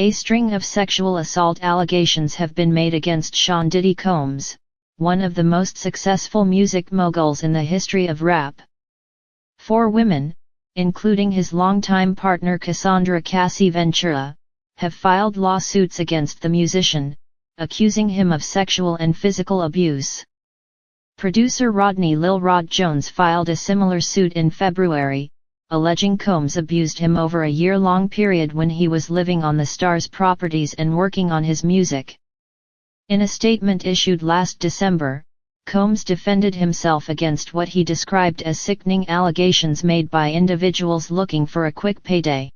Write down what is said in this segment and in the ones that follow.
A string of sexual assault allegations have been made against Sean Diddy Combs, one of the most successful music moguls in the history of rap. 4 women, including his longtime partner Cassandra Cassie Ventura, have filed lawsuits against the musician, accusing him of sexual and physical abuse. Producer Rodney Lil Rod Jones filed a similar suit in February, alleging Combs abused him over a year-long period when he was living on the star's properties and working on his music. In a statement issued last December, Combs defended himself against what he described as sickening allegations made by individuals looking for a quick payday.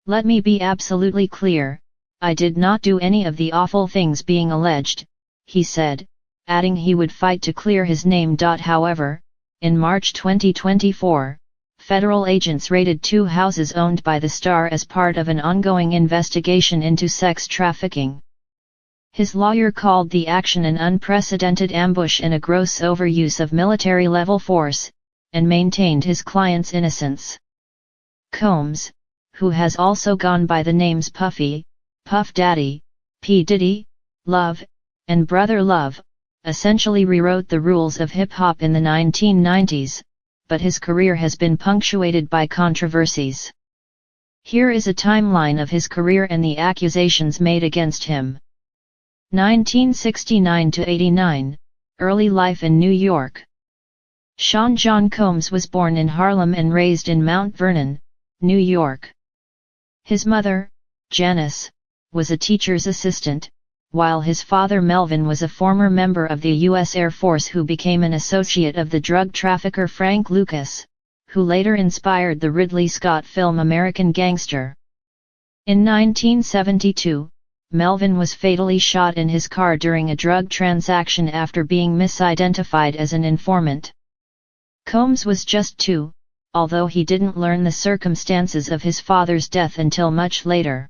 "Let me be absolutely clear, I did not do any of the awful things being alleged," he said, adding he would fight to clear his name. However, in March 2024, federal agents raided 2 houses owned by the star as part of an ongoing investigation into sex trafficking. His lawyer called the action an unprecedented ambush and a gross overuse of military-level force, and maintained his client's innocence. Combs, who has also gone by the names Puffy, Puff Daddy, P. Diddy, Love, and Brother Love, essentially rewrote the rules of hip-hop in the 1990s, but his career has been punctuated by controversies. Here is a timeline of his career and the accusations made against him. 1969 to 89, early life in New York. Sean John Combs was born in Harlem and raised in Mount Vernon, New York. His mother, Janice, was a teacher's assistant, while his father Melvin was a former member of the U.S. Air Force who became an associate of the drug trafficker Frank Lucas, who later inspired the Ridley Scott film American Gangster. In 1972, Melvin was fatally shot in his car during a drug transaction after being misidentified as an informant. Combs was just 2, although he didn't learn the circumstances of his father's death until much later.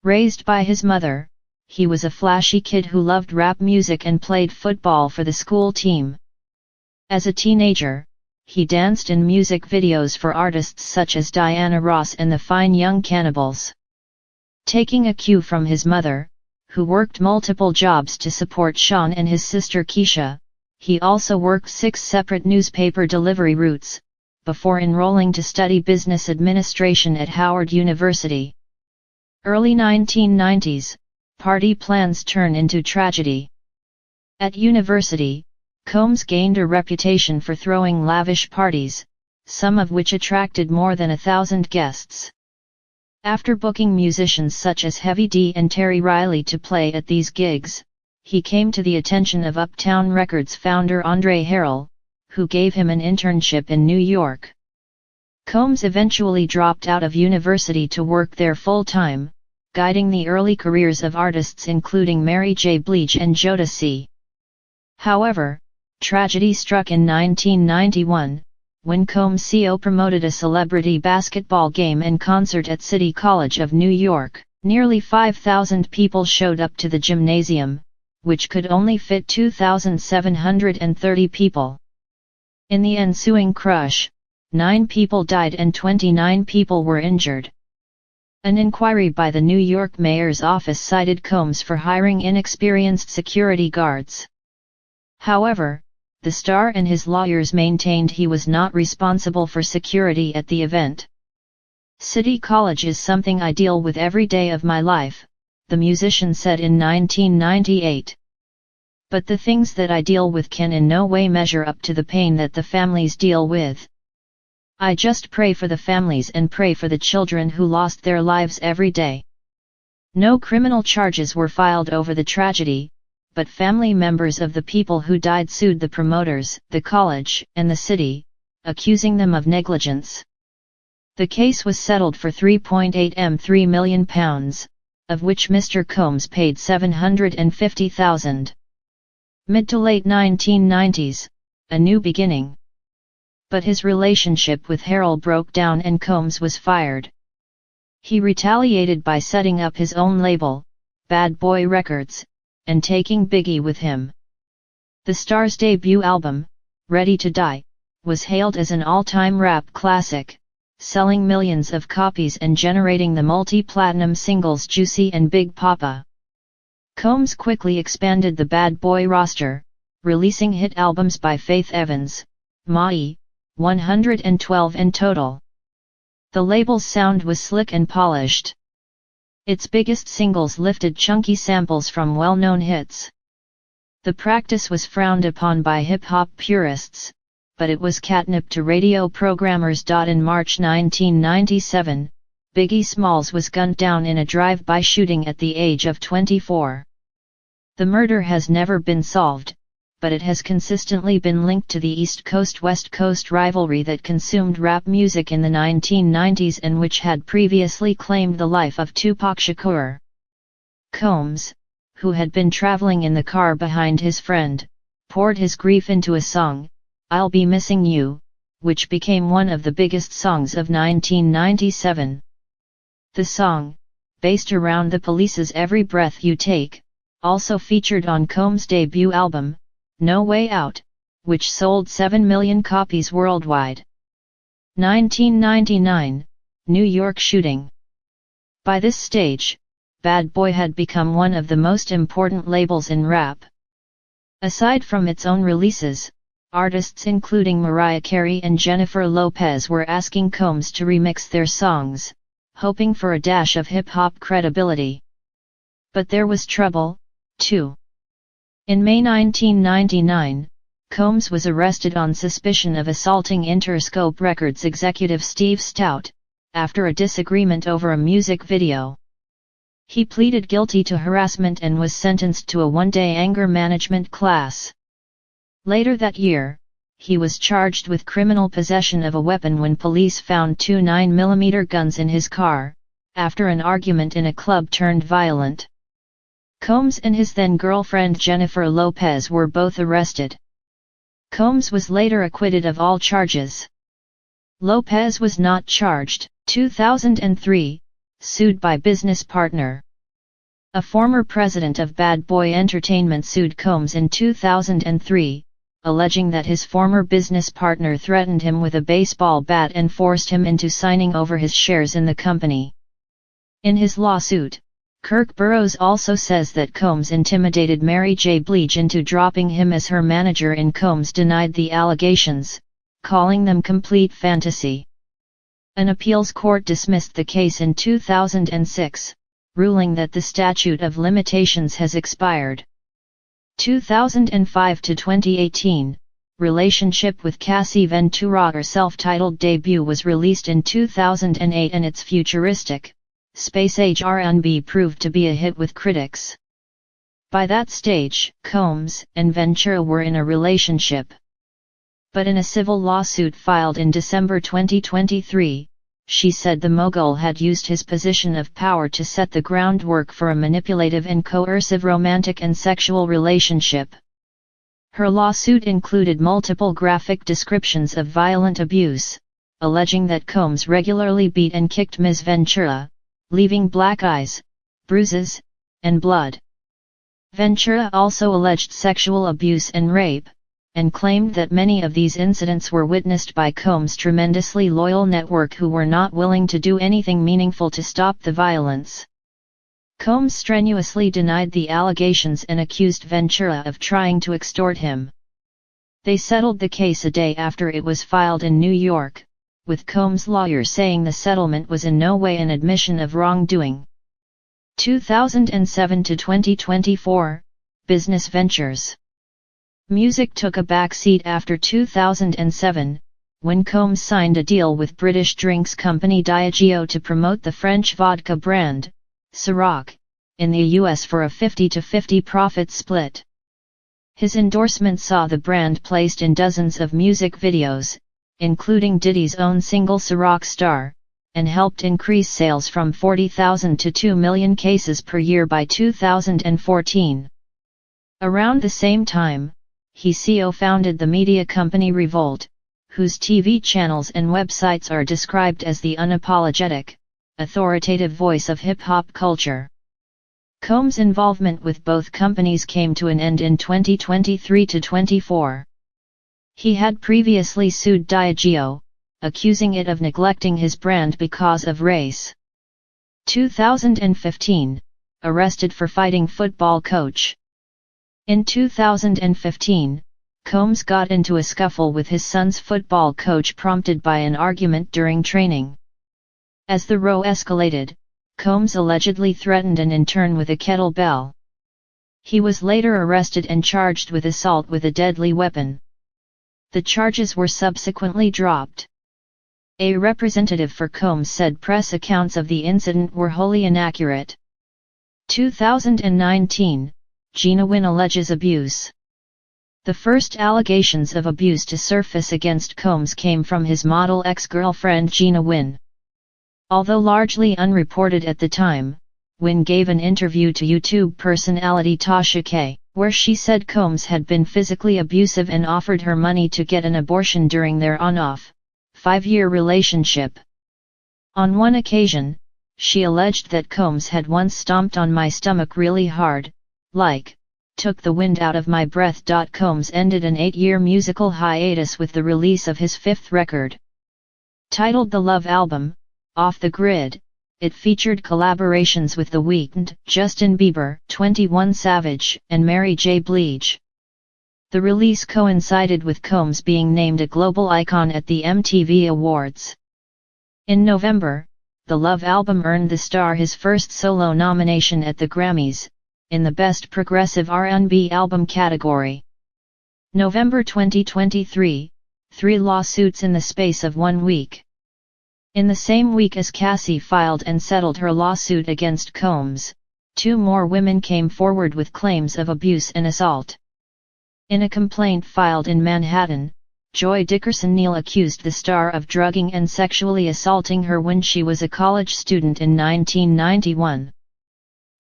Raised by his mother, he was a flashy kid who loved rap music and played football for the school team. As a teenager, he danced in music videos for artists such as Diana Ross and the Fine Young Cannibals. Taking a cue from his mother, who worked multiple jobs to support Sean and his sister Keisha, he also worked 6 separate newspaper delivery routes, before enrolling to study business administration at Howard University. Early 1990s, party plans turn into tragedy. At university, Combs gained a reputation for throwing lavish parties, some of which attracted more than 1,000 guests. After booking musicians such as Heavy D and Terry Riley to play at these gigs, he came to the attention of Uptown Records founder Andre Harrell, who gave him an internship in New York. Combs eventually dropped out of university to work there full-time, guiding the early careers of artists including Mary J. Blige and Jodeci. However, tragedy struck in 1991, when Combs CO promoted a celebrity basketball game and concert at City College of New York. Nearly 5,000 people showed up to the gymnasium, which could only fit 2,730 people. In the ensuing crush, 9 people died and 29 people were injured. An inquiry by the New York mayor's office cited Combs for hiring inexperienced security guards. However, the star and his lawyers maintained he was not responsible for security at the event. "City College is something I deal with every day of my life," the musician said in 1998. "But the things that I deal with can in no way measure up to the pain that the families deal with. I just pray for the families and pray for the children who lost their lives every day." No criminal charges were filed over the tragedy, but family members of the people who died sued the promoters, the college, and the city, accusing them of negligence. The case was settled for £3.83 million, of which Mr. Combs paid $750,000. Mid to late 1990s, a new beginning. But his relationship with Harrell broke down and Combs was fired. He retaliated by setting up his own label, Bad Boy Records, and taking Biggie with him. The star's debut album, Ready to Die, was hailed as an all-time rap classic, selling millions of copies and generating the multi-platinum singles Juicy and Big Papa. Combs quickly expanded the bad boy roster, releasing hit albums by Faith Evans, Mai, 112 in total. The label's sound was slick and polished. Its biggest singles lifted chunky samples from well-known hits. The practice was frowned upon by hip-hop purists, but it was catnip to radio programmers. In March 1997, Biggie Smalls was gunned down in a drive-by shooting at the age of 24. The murder has never been solved, but it has consistently been linked to the East Coast-West Coast rivalry that consumed rap music in the 1990s and which had previously claimed the life of Tupac Shakur. Combs, who had been traveling in the car behind his friend, poured his grief into a song, "I'll Be Missing You," which became one of the biggest songs of 1997. The song, based around the Police's Every Breath You Take, also featured on Combs' debut album, No Way Out, which sold 7 million copies worldwide. 1999, New York shooting. By this stage, Bad Boy had become one of the most important labels in rap. Aside from its own releases, artists including Mariah Carey and Jennifer Lopez were asking Combs to remix their songs, hoping for a dash of hip-hop credibility. But there was trouble, too. In May 1999, Combs was arrested on suspicion of assaulting Interscope Records executive Steve Stoute, after a disagreement over a music video. He pleaded guilty to harassment and was sentenced to a one-day anger management class. Later that year, he was charged with criminal possession of a weapon when police found two 9mm guns in his car, after an argument in a club turned violent. Combs and his then-girlfriend Jennifer Lopez were both arrested. Combs was later acquitted of all charges. Lopez was not charged. 2003, sued by business partner. A former president of Bad Boy Entertainment sued Combs in 2003, alleging that his former business partner threatened him with a baseball bat and forced him into signing over his shares in the company. In his lawsuit, Kirk Burrows also says that Combs intimidated Mary J. Blige into dropping him as her manager, and Combs denied the allegations, calling them complete fantasy. An appeals court dismissed the case in 2006, ruling that the statute of limitations has expired. 2005 to 2018, relationship with Cassie Ventura. Her self-titled debut was released in 2008 and its futuristic, space-age R&B proved to be a hit with critics. By that stage, Combs and Ventura were in a relationship. But in a civil lawsuit filed in December 2023, she said the mogul had used his position of power to set the groundwork for a manipulative and coercive romantic and sexual relationship. Her lawsuit included multiple graphic descriptions of violent abuse, alleging that Combs regularly beat and kicked Ms. Ventura, leaving black eyes, bruises, and blood. Ventura also alleged sexual abuse and rape, and claimed that many of these incidents were witnessed by Combs' tremendously loyal network, who were not willing to do anything meaningful to stop the violence. Combs strenuously denied the allegations and accused Ventura of trying to extort him. They settled the case a day after it was filed in New York, with Combs' lawyer saying the settlement was in no way an admission of wrongdoing. 2007 to 2024, business ventures. Music took a backseat after 2007, when Combs signed a deal with British drinks company Diageo to promote the French vodka brand, Ciroc, in the US for a 50-50 profit split. His endorsement saw the brand placed in dozens of music videos, including Diddy's own single Ciroc Star, and helped increase sales from 40,000 to 2 million cases per year by 2014. Around the same time, he co-founded the media company Revolt, whose TV channels and websites are described as the unapologetic, authoritative voice of hip-hop culture. Combs' involvement with both companies came to an end in 2023 to 24. He had previously sued Diageo, accusing it of neglecting his brand because of race. 2015, arrested for fighting football coach. In 2015, Combs got into a scuffle with his son's football coach prompted by an argument during training. As the row escalated, Combs allegedly threatened an intern with a kettlebell. He was later arrested and charged with assault with a deadly weapon. The charges were subsequently dropped. A representative for Combs said press accounts of the incident were wholly inaccurate. 2019, Gina Wynn alleges abuse. The first allegations of abuse to surface against Combs came from his model ex-girlfriend Gina Wynn. Although largely unreported at the time, Wynn gave an interview to YouTube personality Tasha K, where she said Combs had been physically abusive and offered her money to get an abortion during their on-off, 5-year relationship. On one occasion, she alleged that Combs had once stomped on my stomach really hard, like, took the wind out of my breath. Combs ended an 8-year musical hiatus with the release of his 5th record. Titled The Love Album, Off the Grid, it featured collaborations with The Weeknd, Justin Bieber, 21 Savage, and Mary J. Blige. The release coincided with Combs being named a global icon at the MTV Awards. In November, the Love album earned the star his first solo nomination at the Grammys, in the Best Progressive R&B Album category. November 2023, 3 lawsuits in the space of 1 week. In the same week as Cassie filed and settled her lawsuit against Combs, 2 more women came forward with claims of abuse and assault. In a complaint filed in Manhattan, Joy Dickerson-Neal accused the star of drugging and sexually assaulting her when she was a college student in 1991.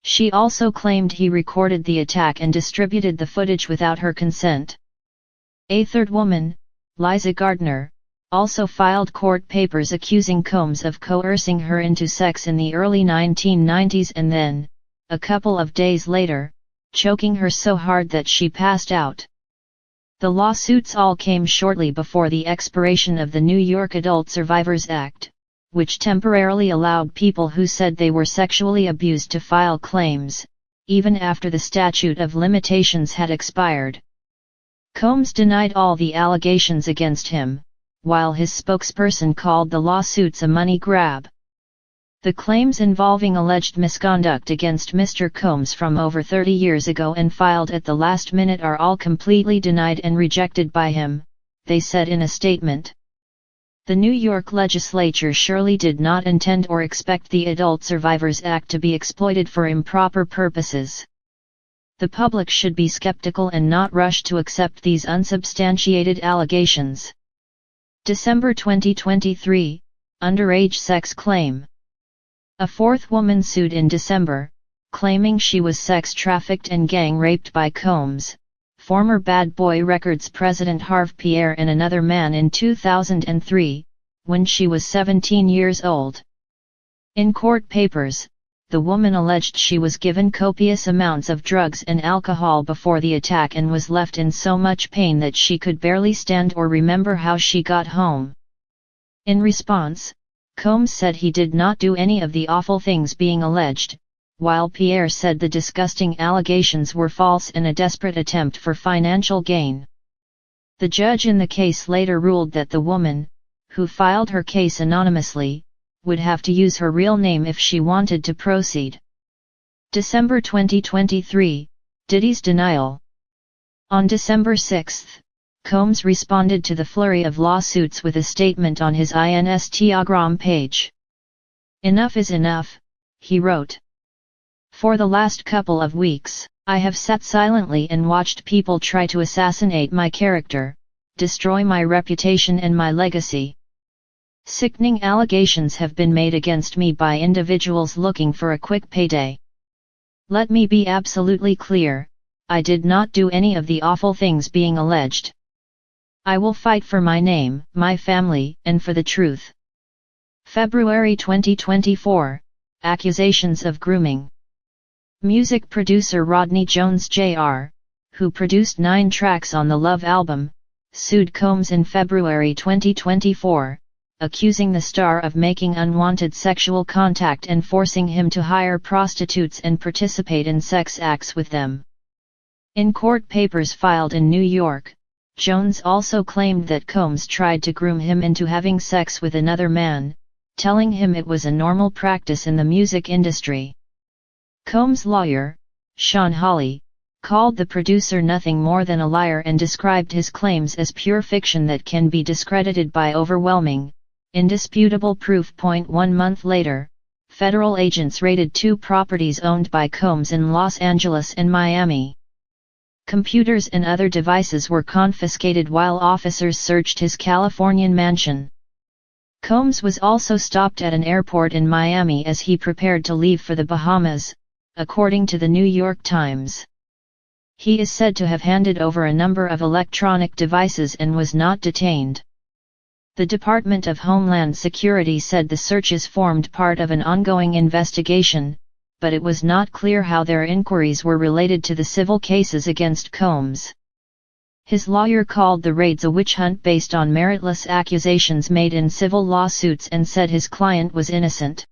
She also claimed he recorded the attack and distributed the footage without her consent. A third woman, Liza Gardner, also filed court papers accusing Combs of coercing her into sex in the early 1990s and then, a couple of days later, choking her so hard that she passed out. The lawsuits all came shortly before the expiration of the New York Adult Survivors Act, which temporarily allowed people who said they were sexually abused to file claims, even after the statute of limitations had expired. Combs denied all the allegations against him, while his spokesperson called the lawsuits a money grab. The claims involving alleged misconduct against Mr. Combs from over 30 years ago and filed at the last minute are all completely denied and rejected by him, they said in a statement. The New York legislature surely did not intend or expect the Adult Survivors Act to be exploited for improper purposes. The public should be skeptical and not rush to accept these unsubstantiated allegations. December 2023, underage sex claim. A 4th woman sued in December, claiming she was sex trafficked and gang raped by Combs, former Bad Boy Records president Harve Pierre and another man in 2003, when she was 17 years old. In court papers, the woman alleged she was given copious amounts of drugs and alcohol before the attack and was left in so much pain that she could barely stand or remember how she got home. In response, Combs said he did not do any of the awful things being alleged, while Pierre said the disgusting allegations were false and a desperate attempt for financial gain. The judge in the case later ruled that the woman, who filed her case anonymously, would have to use her real name if she wanted to proceed. December 2023, Diddy's denial. On December 6, Combs responded to the flurry of lawsuits with a statement on his Instagram page. "Enough is enough," he wrote. "For the last couple of weeks, I have sat silently and watched people try to assassinate my character, destroy my reputation and my legacy. Sickening allegations have been made against me by individuals looking for a quick payday. Let me be absolutely clear, I did not do any of the awful things being alleged. I will fight for my name, my family, and for the truth." February 2024, accusations of grooming. Music producer Rodney Jones Jr., who produced 9 tracks on the Love album, sued Combs in February 2024, accusing the star of making unwanted sexual contact and forcing him to hire prostitutes and participate in sex acts with them. In court papers filed in New York, Jones also claimed that Combs tried to groom him into having sex with another man, telling him it was a normal practice in the music industry. Combs' lawyer, Sean Hawley, called the producer nothing more than a liar and described his claims as pure fiction that can be discredited by overwhelming, indisputable proof. 1 month later, federal agents raided 2 properties owned by Combs in Los Angeles and Miami. Computers and other devices were confiscated while officers searched his Californian mansion. Combs was also stopped at an airport in Miami as he prepared to leave for the Bahamas, according to the New York Times. He is said to have handed over a number of electronic devices and was not detained. The Department of Homeland Security said the searches formed part of an ongoing investigation, but it was not clear how their inquiries were related to the civil cases against Combs. His lawyer called the raids a witch hunt based on meritless accusations made in civil lawsuits and said his client was innocent.